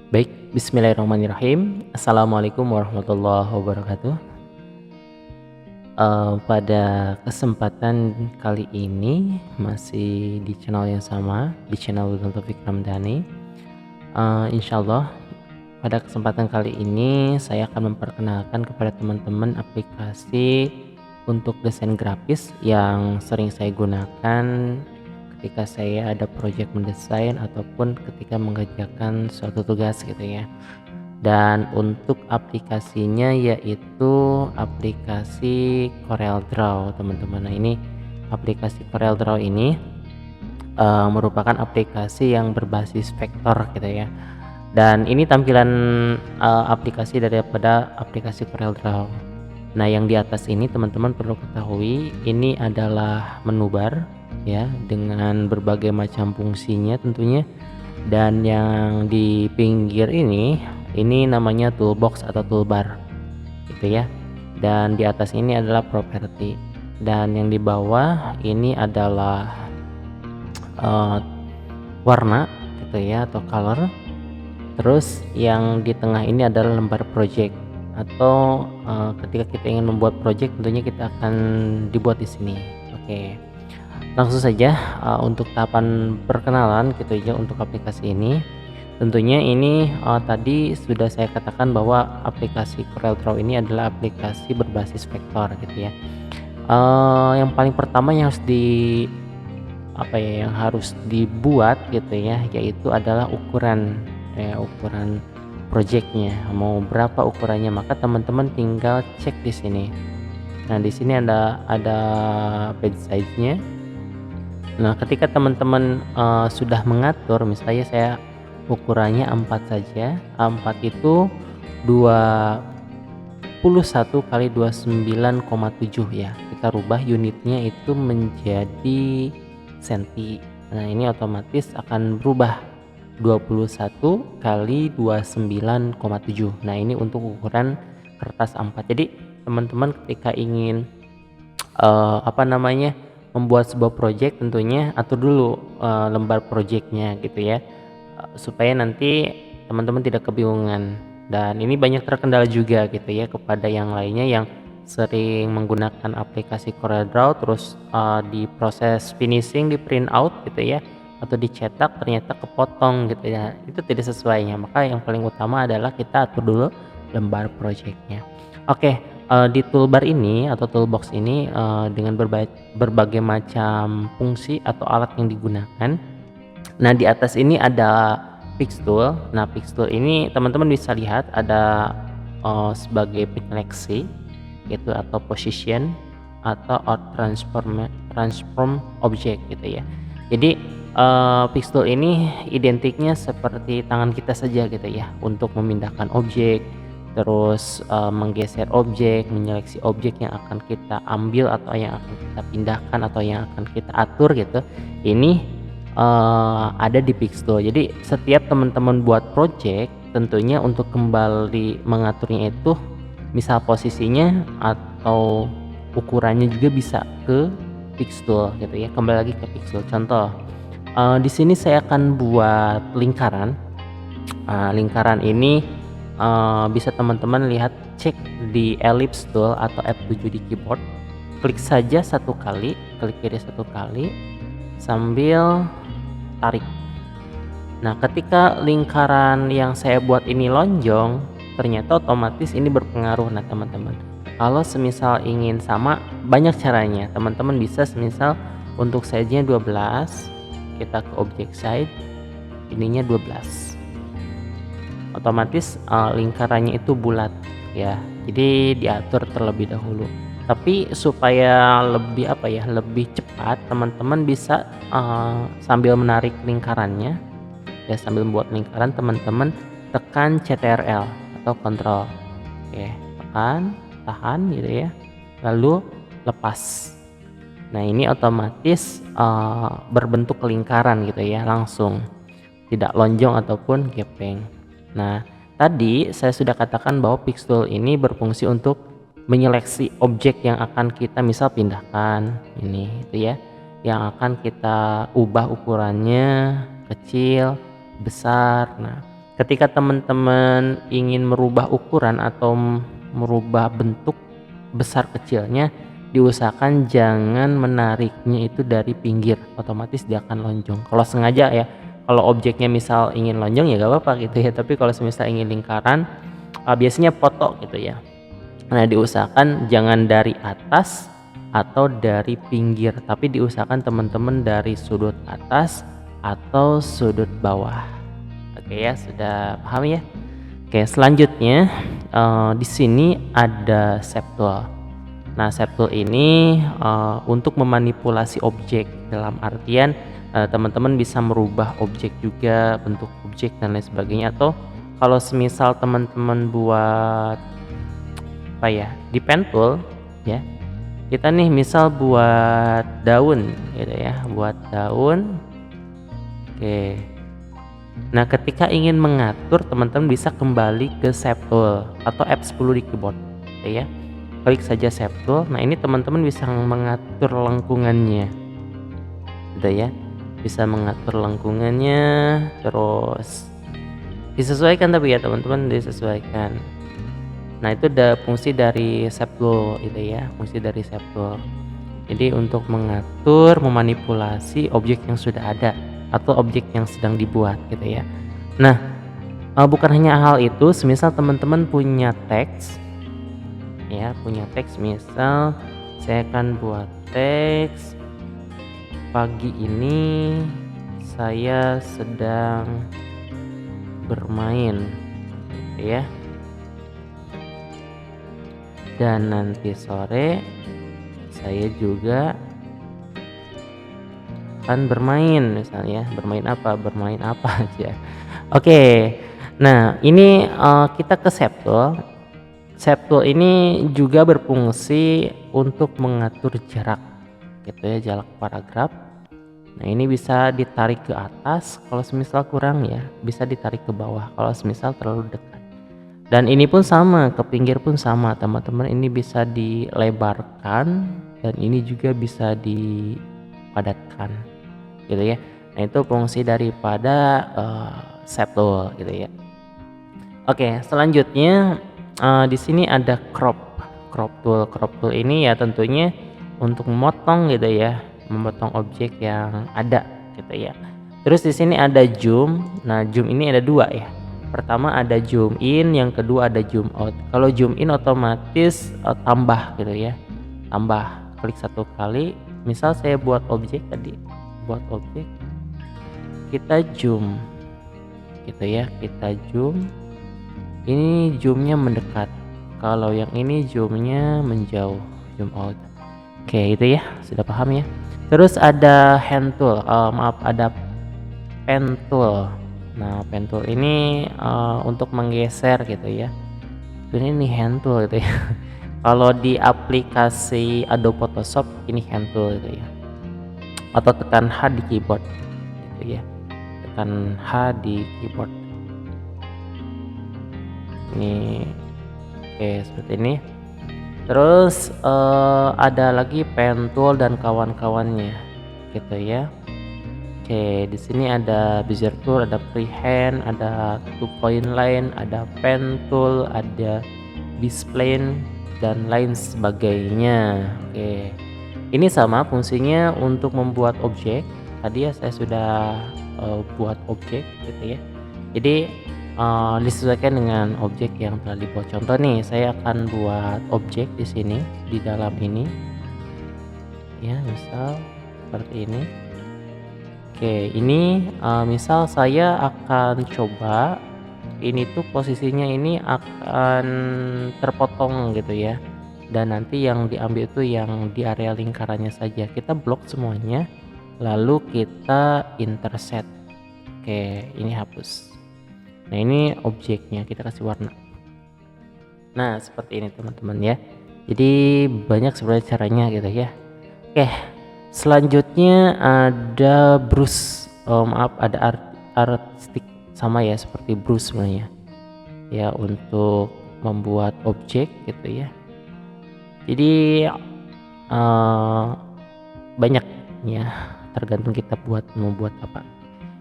Baik, bismillahirrahmanirrahim. Assalamualaikum warahmatullahi wabarakatuh. Pada kesempatan kali ini masih di channel yang sama, di channel Wildan Taufik Ramdhani. Insyaallah pada kesempatan kali ini saya akan memperkenalkan kepada teman-teman aplikasi untuk desain grafis yang sering saya gunakan ketika saya ada proyek mendesain ataupun ketika mengerjakan suatu tugas gitu ya. Dan untuk aplikasinya yaitu aplikasi CorelDRAW teman-teman. Nah ini aplikasi CorelDRAW ini merupakan aplikasi yang berbasis vektor gitu ya. Dan ini tampilan aplikasi daripada aplikasi CorelDRAW. Nah yang di atas ini teman-teman perlu ketahui ini adalah menu bar ya dengan berbagai macam fungsinya tentunya. Dan yang di pinggir ini namanya toolbox atau toolbar gitu ya. Dan di atas ini adalah properti, dan yang di bawah ini adalah warna gitu ya atau color. Terus yang di tengah ini adalah lembar project atau ketika kita ingin membuat project tentunya kita akan dibuat di sini. Oke. Langsung saja untuk tahapan perkenalan gitu ya untuk aplikasi ini. Tentunya ini tadi sudah saya katakan bahwa aplikasi CorelDRAW ini adalah aplikasi berbasis vektor gitu ya. Yang paling pertama yang harus dibuat gitu ya, yaitu adalah ukuran projectnya. Mau berapa ukurannya, maka teman-teman tinggal cek di sini. Nah, di sini ada page size-nya. Nah, ketika teman-teman sudah mengatur, misalnya saya ukurannya 4 saja. 4 itu 21 kali 29,7 ya. Kita rubah unitnya itu menjadi senti. Nah, ini otomatis akan berubah 21 kali 29,7. Nah, ini untuk ukuran kertas A4. Jadi, teman-teman ketika ingin membuat sebuah project tentunya atur dulu lembar projectnya gitu ya, supaya nanti teman-teman tidak kebingungan. Dan ini banyak terkendala juga gitu ya kepada yang lainnya yang sering menggunakan aplikasi CorelDRAW terus di proses finishing, di print out gitu ya atau dicetak ternyata kepotong gitu ya, itu tidak sesuainya. Maka yang paling utama adalah kita atur dulu lembar projectnya. Oke. Di toolbar ini atau toolbox ini dengan berbagai macam fungsi atau alat yang digunakan. Nah, di atas ini ada Pix Tool. Nah, Pix Tool ini teman-teman bisa lihat ada sebagai penyeleksi gitu atau position atau transform object gitu ya. Jadi Pix Tool ini identiknya seperti tangan kita saja gitu ya untuk memindahkan objek, terus menggeser objek, menyeleksi objek yang akan kita ambil atau yang akan kita pindahkan atau yang akan kita atur gitu. Ini ada di Pixtool. Jadi setiap teman-teman buat project tentunya untuk kembali mengaturnya itu misal posisinya atau ukurannya juga bisa ke Pixtool gitu ya. Kembali lagi ke Pixtool. Contoh di sini saya akan buat lingkaran. Lingkaran ini bisa teman-teman lihat, cek di ellipse tool atau F7 di keyboard, klik saja satu kali, klik kiri satu kali sambil tarik. Nah, ketika lingkaran yang saya buat ini lonjong, ternyata otomatis ini berpengaruh. Nah, teman-teman, kalau semisal ingin sama, banyak caranya. Teman-teman bisa semisal untuk size-nya 12, kita ke object side, ininya 12. Otomatis lingkarannya itu bulat ya, jadi diatur terlebih dahulu. Tapi supaya lebih cepat, teman-teman bisa sambil menarik lingkarannya ya, sambil membuat lingkaran teman-teman tekan CTRL atau kontrol. Oke, tekan, tahan gitu ya, lalu lepas. Nah, ini otomatis berbentuk lingkaran gitu ya, langsung tidak lonjong ataupun gepeng. Nah, tadi saya sudah katakan bahwa Pix Tool ini berfungsi untuk menyeleksi objek yang akan kita misal pindahkan ini itu ya, yang akan kita ubah ukurannya kecil, besar. Nah, Ketika teman-teman ingin merubah ukuran atau merubah bentuk besar kecilnya, diusahakan jangan menariknya itu dari pinggir, otomatis dia akan lonjong. Kalau sengaja ya, kalau objeknya misal ingin lonjong ya gak apa-apa gitu ya, tapi kalau semisal ingin lingkaran, biasanya foto gitu ya. Nah, diusahakan jangan dari atas atau dari pinggir, tapi diusahakan teman-teman dari sudut atas atau sudut bawah. Oke ya, sudah paham ya? Oke, selanjutnya di sini ada septul. Nah, septul ini untuk memanipulasi objek, dalam artian teman-teman bisa merubah objek juga, bentuk objek dan lain sebagainya. Atau kalau semisal teman-teman buat apa ya, di pen tool ya, kita nih misal buat daun gitu ya, buat daun. Oke. Nah, ketika ingin mengatur, teman-teman bisa kembali ke Shape Tool atau F10 di keyboard, gitu ya. Klik saja Shape Tool. Nah, ini teman-teman bisa mengatur lengkungannya, gitu ya. Bisa mengatur lengkungannya, terus disesuaikan tapi ya teman-teman, disesuaikan. Nah, itu ada fungsi dari Shape Tool, gitu ya. Fungsi dari Shape Tool. Jadi untuk mengatur, memanipulasi objek yang sudah ada atau objek yang sedang dibuat gitu ya. Nah, bukan hanya hal itu, semisal teman-teman punya teks ya, punya teks, misal saya akan buat teks, pagi ini saya sedang bermain gitu ya, dan nanti sore saya juga akan bermain, misalnya bermain apa aja. Oke, nah ini kita ke Shape Tool. Shape Tool ini juga berfungsi untuk mengatur jarak gitu ya, jarak paragraf. Nah, ini bisa ditarik ke atas kalau semisal kurang ya, bisa ditarik ke bawah kalau semisal terlalu dekat. Dan ini pun sama, ke pinggir pun sama teman-teman, ini bisa dilebarkan dan ini juga bisa dipadatkan gitu ya. Nah, itu fungsi daripada Shape Tool gitu ya. Oke, selanjutnya di sini ada crop tool. Crop tool ini ya tentunya untuk memotong gitu ya, memotong objek yang ada gitu ya. Terus di sini ada zoom. Nah, zoom ini ada dua ya. Pertama ada zoom in, yang kedua ada zoom out. Kalau zoom in otomatis tambah gitu ya. Tambah, klik satu kali. Misal saya buat objek tadi, buat objek, kita zoom gitu ya, kita zoom. Ini zoomnya mendekat, kalau yang ini zoomnya menjauh, zoom out. Oke, itu ya, sudah paham ya. Terus ada hand tool, ada pen tool. Nah, pen tool ini untuk menggeser gitu ya. Ini hand tool gitu ya. Kalau di aplikasi Adobe Photoshop ini hand tool gitu ya. Atau tekan H di keyboard gitu ya. Tekan H di keyboard. Ini oke, seperti ini. Terus ada lagi pen tool dan kawan-kawannya gitu ya. Oke, di sini ada bezier tool, ada freehand, ada 2-point line, ada pen tool, ada B-spline dan lain sebagainya. Oke, ini sama fungsinya untuk membuat objek. Tadi ya saya sudah buat objek gitu ya. Jadi disesuaikan dengan objek yang telah dibuat. Contoh nih, saya akan buat objek di sini, di dalam ini ya, misal seperti ini. Oke, ini misal saya akan coba ini tuh posisinya ini akan terpotong gitu ya, dan nanti yang diambil itu yang di area lingkarannya saja. Kita blok semuanya, lalu kita interset. Oke, ini hapus. Nah, ini objeknya, kita kasih warna. Nah, seperti ini teman-teman ya. Jadi banyak sebenarnya caranya gitu ya. Oke, selanjutnya ada brush. Ada artistik, sama ya seperti brush sebenarnya ya, untuk membuat objek gitu ya. Jadi banyak ya, tergantung kita membuat apa.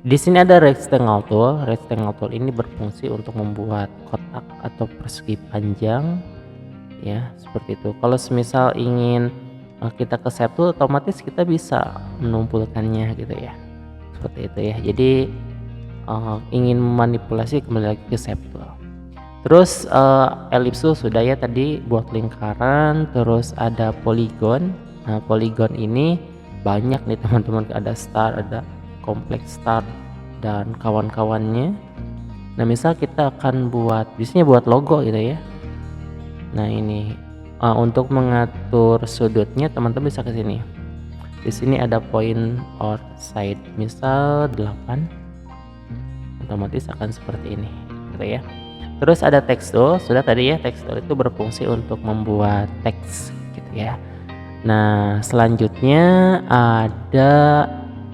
Di sini ada rectangle tool. Rectangle tool ini berfungsi untuk membuat kotak atau persegi panjang ya, seperti itu. Kalau semisal ingin kita ke shape tool, otomatis kita bisa menumpulkannya gitu ya. Seperti itu ya. Jadi ingin memanipulasi kembali lagi ke shape tool. Terus ellipse sudah ya tadi buat lingkaran, terus ada polygon. Nah, polygon ini banyak nih teman-teman, ada star, ada kompleks star dan kawan-kawannya. Nah, misal kita akan buat biasanya buat logo gitu ya. Nah, ini untuk mengatur sudutnya teman-teman bisa ke sini. Di sini ada point or side, misal 8, otomatis akan seperti ini gitu ya. Terus ada text tool, sudah tadi ya, text tool itu berfungsi untuk membuat teks gitu ya. Nah, selanjutnya ada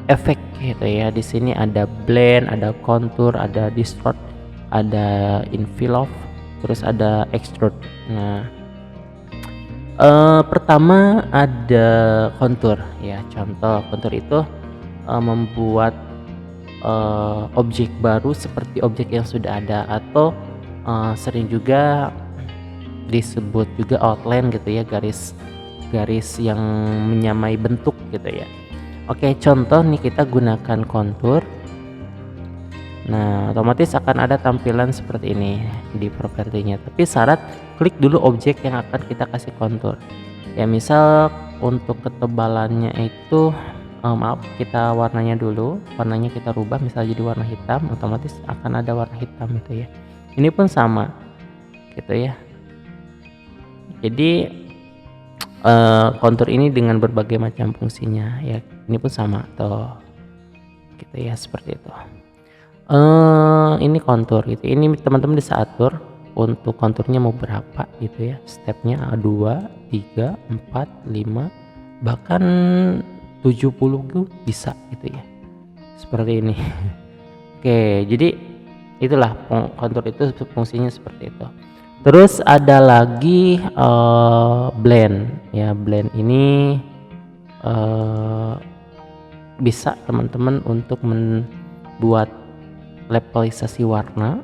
efek gitu ya. Di sini ada blend, ada contour, ada distort, ada envelope, terus ada extrude. Nah, pertama ada contour ya. Contoh contour itu membuat objek baru seperti objek yang sudah ada, atau sering juga disebut juga outline gitu ya, garis yang menyamai bentuk gitu ya. Oke, contoh nih kita gunakan kontur. Nah, otomatis akan ada tampilan seperti ini di propertinya. Tapi syarat klik dulu objek yang akan kita kasih kontur. Ya, misal untuk ketebalannya itu maaf, kita warnanya dulu. Warnanya kita rubah misal jadi warna hitam, otomatis akan ada warna hitam gitu ya. Ini pun sama gitu ya. Jadi kontur ini dengan berbagai macam fungsinya ya, ini pun sama tuh gitu ya, seperti itu. Ini kontur gitu, ini teman-teman bisa atur untuk konturnya mau berapa gitu ya, stepnya 2, 3, 4, 5, bahkan 70 tuh bisa gitu ya, seperti ini. Oke, jadi itulah kontur itu fungsinya seperti itu. Terus ada lagi blend ya. Blend ini bisa teman-teman untuk membuat levelisasi warna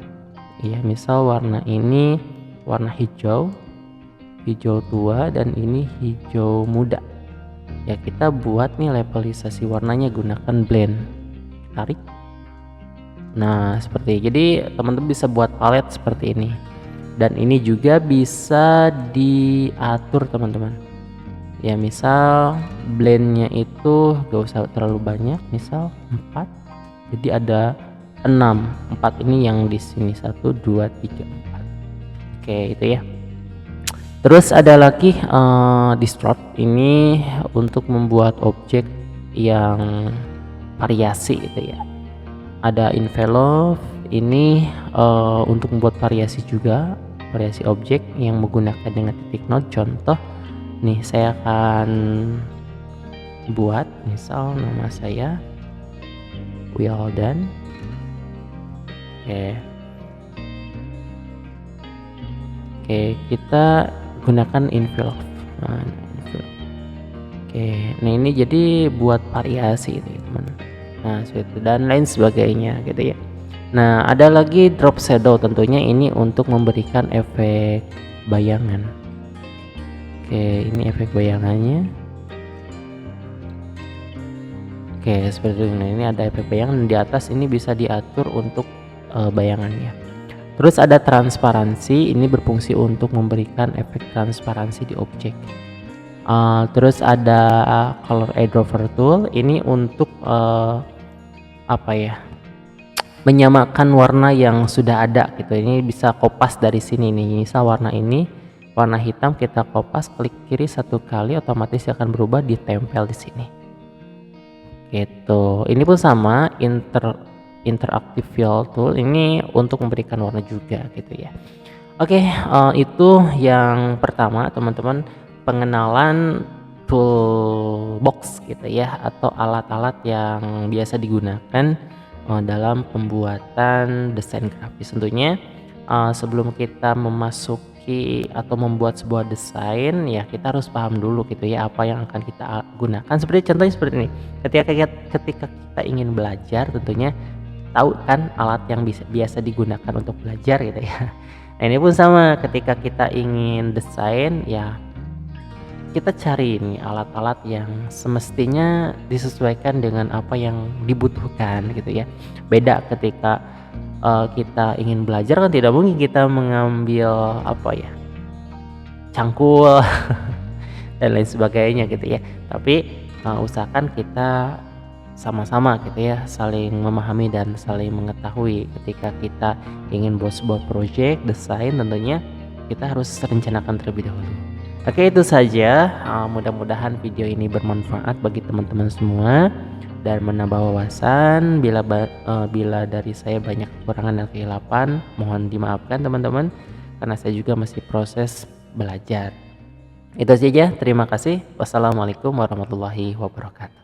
ya. Misal warna ini warna hijau tua, dan ini hijau muda ya. Kita buat nih levelisasi warnanya gunakan blend, tarik. Nah, seperti jadi teman-teman bisa buat palet seperti ini. Dan ini juga bisa diatur teman-teman ya. Misal blendnya itu gak usah terlalu banyak, misal 4, jadi ada 6, 4 ini yang di sini 1, 2, 3, 4. Oke, itu ya. Terus ada lagi distort, ini untuk membuat objek yang variasi gitu ya. Ada envelope, ini untuk membuat variasi juga, variasi objek yang menggunakan dengan titik node. Contoh nih, saya akan buat misal nama saya Wildan. Oke, kita gunakan envelope. Nah ini jadi buat variasi gitu, teman. Nah, seperti dan lain sebagainya gitu ya. Nah, ada lagi drop shadow, tentunya ini untuk memberikan efek bayangan. Oke, ini efek bayangannya. Oke, seperti ini. Nah, ini ada efek bayangan di atas, ini bisa diatur untuk bayangannya. Terus ada transparansi, ini berfungsi untuk memberikan efek transparansi di objek. Terus ada color eyedropper tool, ini untuk menyamakan warna yang sudah ada gitu. Ini bisa kopas dari sini nih. Misal warna ini warna hitam, kita kopas, klik kiri 1 kali, otomatis akan berubah, ditempel di sini. Gitu. Ini pun sama, interactive fill tool, ini untuk memberikan warna juga gitu ya. Oke, itu yang pertama teman-teman, pengenalan toolbox gitu ya, atau alat-alat yang biasa digunakan dalam pembuatan desain grafis. Tentunya sebelum kita memasuki atau membuat sebuah desain ya, kita harus paham dulu gitu ya, apa yang akan kita gunakan. Contohnya seperti ini, ketika kita ingin belajar tentunya tahu kan alat yang biasa digunakan untuk belajar gitu ya. Nah ini pun sama, ketika kita ingin desain ya kita cari ini alat-alat yang semestinya disesuaikan dengan apa yang dibutuhkan gitu ya. Beda ketika kita ingin belajar kan tidak mungkin kita mengambil apa ya, cangkul dan lain sebagainya gitu ya. Tapi usahakan kita sama-sama gitu ya, saling memahami dan saling mengetahui ketika kita ingin buat sebuah project desain, tentunya kita harus rencanakan terlebih dahulu. Oke, itu saja, mudah-mudahan video ini bermanfaat bagi teman-teman semua dan menambah wawasan. Bila dari saya banyak kekurangan dan kehilapan, mohon dimaafkan teman-teman, karena saya juga masih proses belajar. Itu saja, terima kasih. Wassalamualaikum warahmatullahi wabarakatuh.